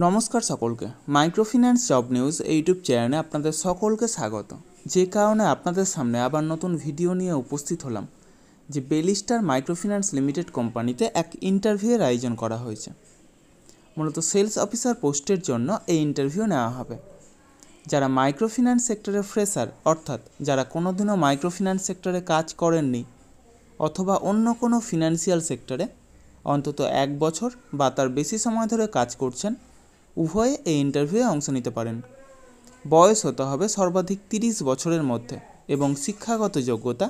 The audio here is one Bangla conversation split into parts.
নমস্কার সকলকে, মাইক্রোফিন্যান্স জব নিউজ ইউটিউব চ্যানেলে আপনাদের সকলকে স্বাগত। যে কারণে আপনাদের সামনে আবার নতুন ভিডিও নিয়ে উপস্থিত হলাম যে বেলিস্টার মাইক্রোফিন্যান্স লিমিটেড কোম্পানিতে এক ইন্টারভিউয়ের আয়োজন করা হয়েছে। মূলত সেলস অফিসার পোস্টের জন্য এই ইন্টারভিউ নেওয়া হবে। যারা মাইক্রোফিন্যান্স সেক্টরে ফ্রেশার, অর্থাৎ যারা কোনোদিনও মাইক্রোফিন্যান্স সেক্টরে কাজ করেননি অথবা অন্য কোনো ফিনান্সিয়াল সেক্টরে অন্তত 1 বছর বা তার বেশি সময় ধরে কাজ করছেন, উভয়ে এই ইন্টারভিউয়ে অংশ নিতে পারেন। বয়স হতে হবে সর্বাধিক 30 বছরের মধ্যে এবং শিক্ষাগত যোগ্যতা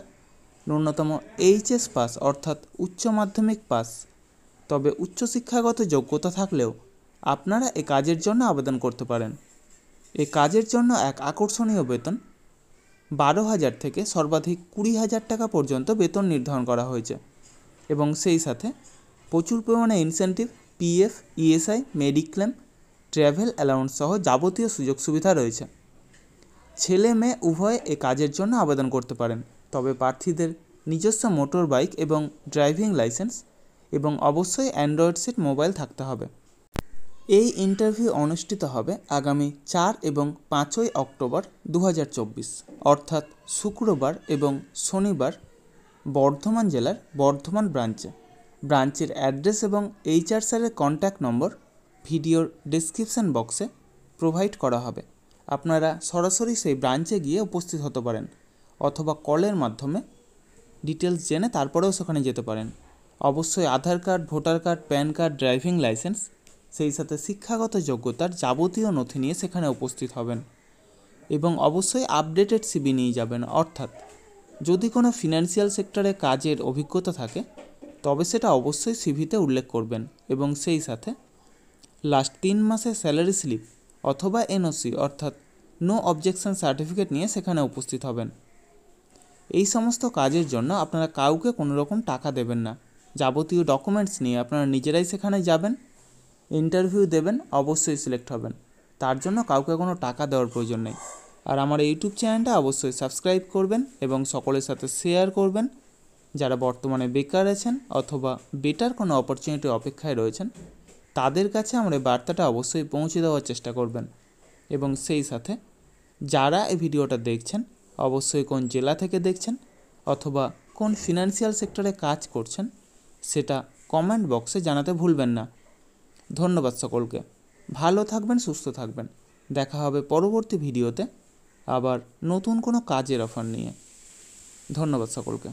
ন্যূনতম এইচএস পাস অর্থাৎ উচ্চ মাধ্যমিক পাস। তবে উচ্চশিক্ষাগত যোগ্যতা থাকলেও আপনারা এই কাজের জন্য আবেদন করতে পারেন। এই কাজের জন্য এক আকর্ষণীয় বেতন 12,000 থেকে সর্বাধিক 20,000 টাকা পর্যন্ত বেতন নির্ধারণ করা হয়েছে এবং সেই সাথে প্রচুর পরিমাণে incentive, PF, ESI, mediclaim, travel allowance সহ যাবতীয় সুযোগ সুবিধা রয়েছে। ছেলে মেয়ে উভয়ে এ কাজের জন্য আবেদন করতে পারেন, তবে প্রার্থীদের নিজস্ব মোটর বাইক এবং ড্রাইভিং লাইসেন্স এবং অবশ্যই অ্যান্ড্রয়েড সেট মোবাইল থাকতে হবে। এই ইন্টারভিউ অনুষ্ঠিত হবে আগামী 4 এবং 5ই অক্টোবর 2024 অর্থাৎ শুক্রবার এবং শনিবার বর্ধমান জেলার বর্ধমান ব্রাঞ্চের অ্যাড্রেস এবং এইচআর স্যারের কন্ট্যাক্ট নম্বর ভিডিওর ডেসক্রিপশন বক্সে প্রোভাইড করা হবে। আপনারা সরাসরি সেই ব্রাঞ্চে গিয়ে উপস্থিত হতে পারেন অথবা কলের মাধ্যমে ডিটেলস জেনে তারপরেও সেখানে যেতে পারেন। অবশ্যই Aadhaar card, voter card, PAN card, driving licence, সেই সাথে শিক্ষাগত যোগ্যতার যাবতীয় নথি নিয়ে সেখানে উপস্থিত হবেন এবং অবশ্যই আপডেটেড সিভি নিয়ে যাবেন। অর্থাৎ যদি কোনো ফিনান্সিয়াল সেক্টরে কাজের অভিজ্ঞতা থাকে তবে সেটা অবশ্যই সিভিতে উল্লেখ করবেন এবং সেই সাথে লাস্ট 3 মাসের স্যালারি স্লিপ অথবা এনওসি অর্থাৎ নো অবজেকশন সার্টিফিকেট নিয়ে সেখানে উপস্থিত হবেন। এই সমস্ত কাজের জন্য আপনারা কাউকে কোনো রকম টাকা দেবেন না। যাবতীয় ডকুমেন্টস নিয়ে আপনারা নিজেরাই সেখানে যাবেন, ইন্টারভিউ দেবেন, অবশ্যই সিলেক্ট হবেন। তার জন্য কাউকে কোনো টাকা দেওয়ার প্রয়োজন নেই। আর আমার ইউটিউব চ্যানেলটা অবশ্যই সাবস্ক্রাইব করবেন এবং সকলের সাথে শেয়ার করবেন। যারা বর্তমানে বেকার আছেন অথবা বেটার কোনো অপরচুনিটি অপেক্ষায় রয়েছেন তাদের কাছে আমার এই বার্তাটা অবশ্যই পৌঁছে দেওয়ার চেষ্টা করবেন। এবং সেই সাথে যারা এই ভিডিওটা দেখছেন অবশ্যই কোন জেলা থেকে দেখছেন অথবা কোন ফিনান্সিয়াল সেক্টরে কাজ করছেন সেটা কমেন্ট বক্সে জানাতে ভুলবেন না। ধন্যবাদ সকলকে। ভালো থাকবেন, সুস্থ থাকবেন। দেখা হবে পরবর্তী ভিডিওতে আবার নতুন কোনো কাজের অফার নিয়ে। ধন্যবাদ সকলকে।